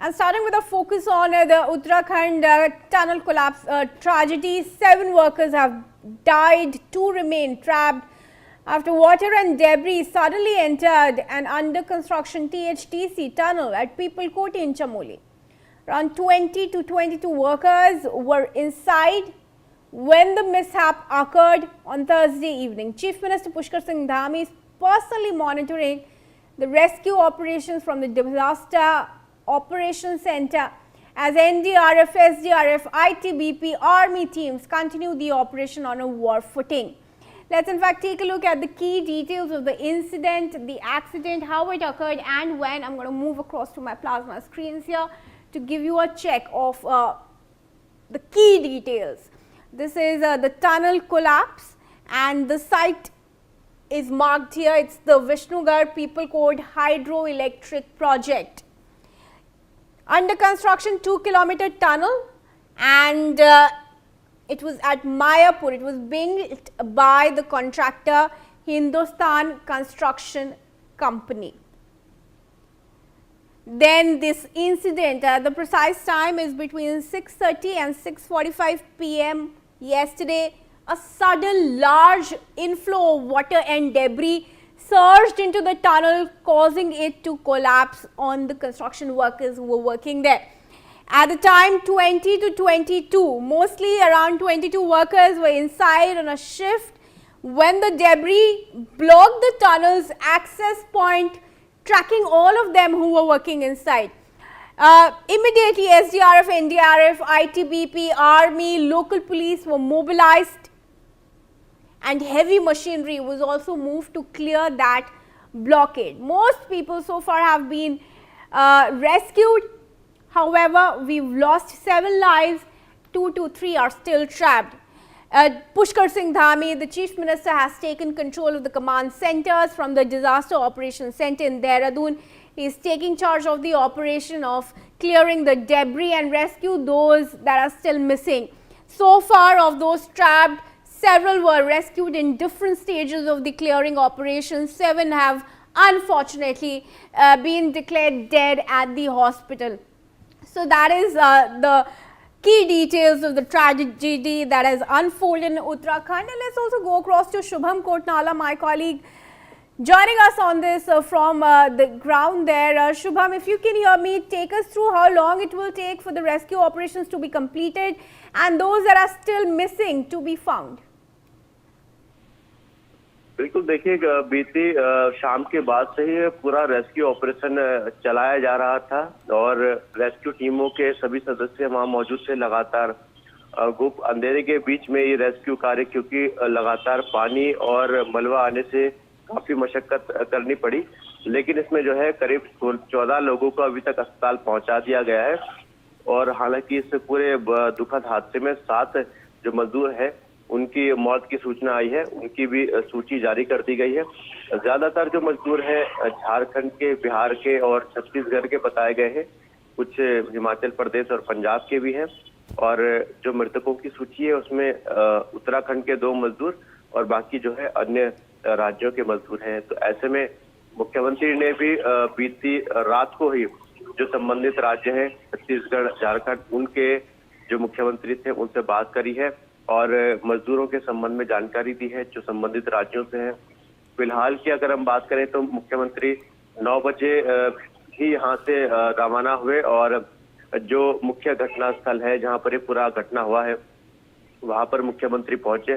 And starting with a focus on the Uttarakhand tunnel collapse tragedy, 7 workers have died, 2 remain trapped after water and debris suddenly entered an under construction THTC tunnel at Peoplekoti in Chamoli. Around 20 to 22 workers were inside when the mishap occurred on Thursday evening. Chief Minister Pushkar Singh Dhami is personally monitoring the rescue operations from the Disaster Operations Center as NDRF, SDRF, ITBP, Army teams continue the operation on a war footing. Let's in fact take a look at the key details of the incident, the accident, how it occurred and when. I'm going to move across to my plasma screens here to give you a check of the key details. This is the tunnel collapse and the site is marked here. It's the Vishnugarh Peoplekoti Hydroelectric Project. Under construction 2-kilometer tunnel, and it was at Mayapur. It was built by the contractor Hindustan Construction Company. Then this incident, the precise time is between 6:30 and 6:45 p.m. yesterday. A sudden large inflow of water and debris surged into the tunnel, causing it to collapse on the construction workers who were working there. At the time, 20 to 22, mostly around 22 workers were inside on a shift when the debris blocked the tunnel's access point, tracking all of them who were working inside. Immediately, SDRF, NDRF, ITBP, Army, local police were mobilized and heavy machinery was also moved to clear that blockade. Most people so far have been rescued. However, we've lost 7 lives, 2 to 3 are still trapped. Pushkar Singh Dhami, the Chief Minister, has taken control of the command centers from the Disaster Operations Center in Dehradun. He is taking charge of the operation of clearing the debris and rescue those that are still missing. So far, of those trapped, several were rescued in different stages of the clearing operation. 7 have unfortunately been declared dead at the hospital. So that is the key details of the tragedy that has unfolded in Uttarakhand. And let's also go across to Shubham Kotnala, my colleague, joining us on this from the ground there. Shubham, if you can hear me, take us through how long it will take for the rescue operations to be completed and those that are still missing to be found. बिल्कुल देखिए, बीती शाम के बाद से ही पूरा rescue operation चलाया जा रहा था और रेस्क्यू टीमों के सभी सदस्य वहां मौजूद थे। लगातार गुप्त अंधेरे के बीच में ये रेस्क्यू कार्य, क्योंकि लगातार पानी और मलबा आने से काफी मशक्कत करनी पड़ी, लेकिन इसमें जो है करीब 14 लोगों को अभी तक अस्पताल पहुंचा दिया गया है। और हालांकि इस पूरे दुखद हादसे में 7 जो मजदूर है उनकी मौत की सूचना आई है, उनकी भी सूची जारी कर दी गई है। ज्यादातर जो मजदूर हैं झारखंड के, बिहार के और छत्तीसगढ़ के बताए गए हैं, कुछ हिमाचल प्रदेश और पंजाब के भी हैं। और जो मृतकों की सूची है उसमें उत्तराखंड के 2 मजदूर और बाकी जो है अन्य राज्यों के मजदूर हैं। तो ऐसे में मुख्यमंत्री ने भी बीती रात को ही जो संबंधित राज्य हैं छत्तीसगढ़, झारखंड, उनके जो मुख्यमंत्री थे उनसे बात करी है और मजदूरों के संबंध में जानकारी दी है जो संबंधित राज्यों से है। फिलहाल की अगर हम बात करें तो मुख्यमंत्री 9 बजे ही यहाँ से रवाना हुए और जो मुख्य घटना स्थल है जहाँ पर ये पूरा घटना हुआ है वहाँ पर मुख्यमंत्री पहुंचे।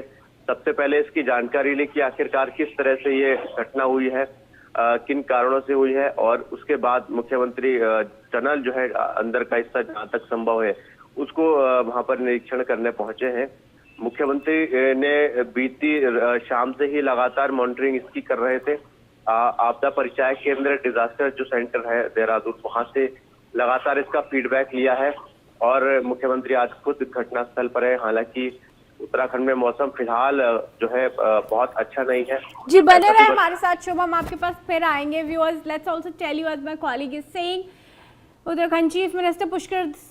सबसे पहले इसकी जानकारी ली कि आखिरकार किस तरह से ये घटना हुई है, किन कारणों से हुई है, और उसके बाद मुख्यमंत्री टनल जो है अंदर का हिस्सा जहाँ तक संभव है उसको वहाँ पर निरीक्षण करने पहुंचे हैं। मुख्यमंत्री ने बीती शाम से ही लगातार मॉनिटरिंग इसकी कर रहे थे। आपदा परिचायक केंद्र, डिजास्टर जो सेंटर है देहरादून, वहां से लगातार इसका फीडबैक लिया है और मुख्यमंत्री आज खुद घटनास्थल पर है। हालांकि उत्तराखंड में मौसम फिलहाल जो है बहुत अच्छा नहीं है। जी, बने रहे हमारे साथ शुभम, आपके पास फिर आएंगे। Viewers, let's also tell you as my colleague is saying, Uttarakhand chief minister Pushkar Singh